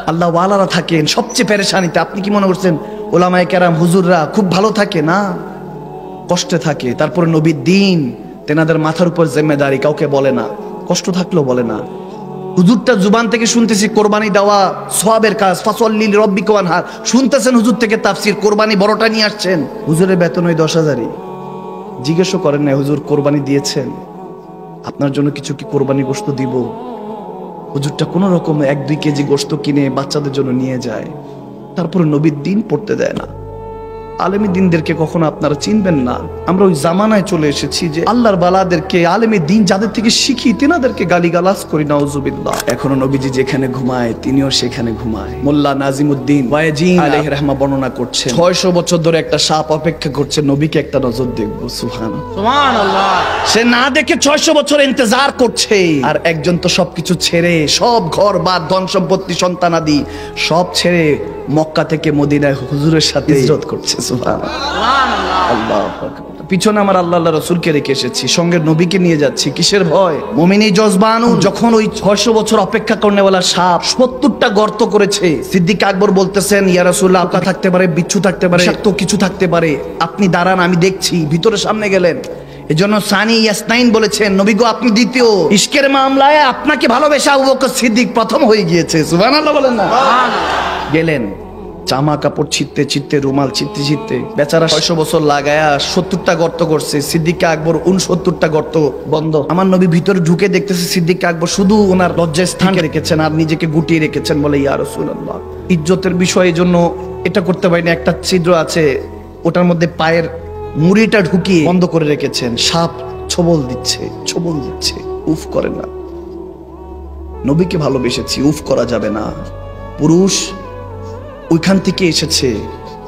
আল্লাহ ওয়ালারা থাকেন সবচেয়ে পেরেশানিতে। আপনি কি মনে করছেন ওলামায়ে কেরাম হুজুররা খুব ভালো থাকে? না, কষ্টে থাকে। তারপরে নবীর দিন, তেনাদের মাথার উপর জিম্মেদারি, কাউকে বলে না, কষ্ট থাকলেও বলে না। হুজুরটা জুবান থেকে শুনতেছি কোরবানি দেওয়া সওয়াবের কাজ, ফাসল্লি লিরাব্বিকা ওয়ানহার, শুনতেছেন হুজুর থেকে তাফসীর, কোরবানি বড়টা নিয়ে আসছেন। হুজুরের বেতন ওই 10,000-ই। জিজ্ঞেসও করেন না হুজুর কোরবানি দিয়েছেন, আপনার জন্য কিছু কি কোরবানি গোশত দিব? হুজুরটা কোন রকম 1-2 কেজি গোশত কিনে বাচ্চাদের জন্য নিয়ে যায়। তারপরে নবীর দিন পড়তে দেয় না। আলেমী দিনদেরকে কখনো আপনারা চিনবেন না। আমরা ওই জামানায় চলে এসেছি যে আল্লাহর বালাদেরকে, আলেমী দিন যাদের থেকে শিখি তেনাদেরকে গালিগালাজ করি, নাউজুবিল্লাহ। এখনো নবীজি যেখানে ঘুমায় তিনিও সেখানে ঘুমায়। মোল্লা নাজিমউদ্দিন ওয়াইজিন আলাইহির রাহমা বর্ণনা করছেন 600 বছর ধরে একটা সাপ অপেক্ষা করছে নবীকে একটা নজর দেখবো। সুবহানাল্লাহ। সে না দেখে 600 বছর ইন্তজার করছে। আর একজন তো সবকিছু ছেড়ে, সব ঘর বাদ, ধন সম্পত্তি, সন্তানাদি সব ছেড়ে মক্কা থেকে মদিনায় হুজুরের সাথে হিজরত করছে। সুবহানাল্লাহ। পিছনে আমার আল্লাহ রাসূলকে রেখে এসেছি, সঙ্গে নবীকে নিয়ে যাচ্ছি। কিসের ভয়? মুমিনী জজবানু। যখন ওই 600 বছর অপেক্ষা করনেওয়ালা সাপ 70টা গর্ত করেছে, সিদ্দিক আকবর বলতেছেন ইয়া রাসূলুল্লাহ, আল্লাহ থাকতে পারে, বিচ্ছু থাকতে পারে, বিষাক্ত কিছু থাকতে পারে, আপনি দাঁড়ান আমি দেখছি। ভিতরে সামনে গেলেন। এজন্য সানি ইয়াসনাইন বলেছেন নবী গো আপনি দ্বিতীয়। ইশকের মামলায় আপনাকে ভালোবেসে আবু বকর সিদ্দিক প্রথম হয়ে গিয়েছে। সুবহানাল্লাহ বলেন না। গেলেন, জামা কাপড় ছিঁড়তে ছিঁড়তে, রুমাল ছিঁড়তে ছিঁড়তে, বেচারা 600 বছর লাগায়া 70টা গর্ত করছে। সিদ্দিক আকবর 69টা গর্ত বন্ধ। আমার নবী ভিতরে ঢুকে দেখতেছে সিদ্দিক আকবর শুধু ওনার লজ্জার স্থান রেখেছেন আর নিজেকে গুটিয়ে রেখেছেন। বলে ইয়া রাসূলুল্লাহ, ইজ্জতের বিষয়ের জন্য এটা করতে পারিনি, একটা ছিদ্র আছে ওটার মধ্যে পায়ের মুড়িটা ঢুকিয়ে বন্ধ করে রেখেছেন। সাপ ছবল দিচ্ছে, ছবল দিচ্ছে, উফ করে না। নবীকে ভালোবেসেছি, উফ করা যাবে না। পুরুষ ওইখান থেকে এসেছে,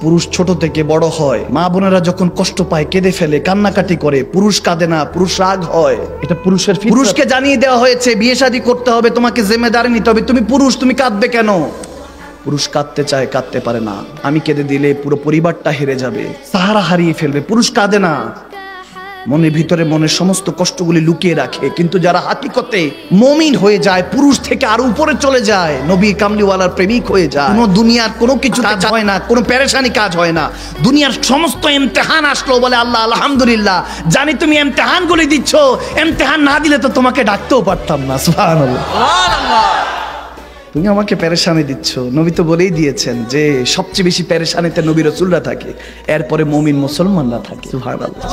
পুরুষ ছোট থেকে বড় হয়। মা বোনেরা যখন কষ্ট পায় কেঁদে ফেলে, কান্নাকাটি করে। পুরুষ কাঁদে না, পুরুষ রাগ হয়। এটা পুরুষের ফিতরত। পুরুষকে জানিয়ে দেওয়া হয়েছে বিয়ে শাদী করতে হবে, তোমাকে জিম্মেদারি নিতে হবে। তুমি পুরুষ, তুমি কাঁদবে কেন? পুরুষ কাঁদতে চায়, কাঁদতে পারে না। আমি কেঁদে দিলে পুরো পরিবারটা হেরে যাবে, সাহারা হারিয়ে ফেলবে। পুরুষ কাঁদে না, মনের ভিতরে মনের সমস্ত কষ্টগুলি লুকিয়ে রাখে। কিন্তু যারা হাকিকতে মুমিন হয়ে যায়, পুরুষ থেকে আরো উপরে চলে যায়, নবী কামলিওয়ালার প্রেমিক হয়ে যায়, কোনো দুনিয়ার কোনো কিছু কাজ হয় না, কোনো পেরেশানি কাজ হয় না। দুনিয়ার সমস্ত ইমতিহান আসলো, বলে আল্লাহ আলহামদুলিল্লাহ, জানি তুমি ইমতিহান গুলি দিচ্ছ, ইমতিহান না দিলে তো তোমাকে ডাকতেও পারতাম না। সুবহানাল্লাহ। তুমি আমাকে পেরেশানি দিচ্ছ। নবী তো বলেই দিয়েছেন যে সবচেয়ে বেশি পেরেশানিতে নবী রাসূলরা থাকে, এরপরে মুমিন মুসলমানরা থাকে। সুবহানাল্লাহ।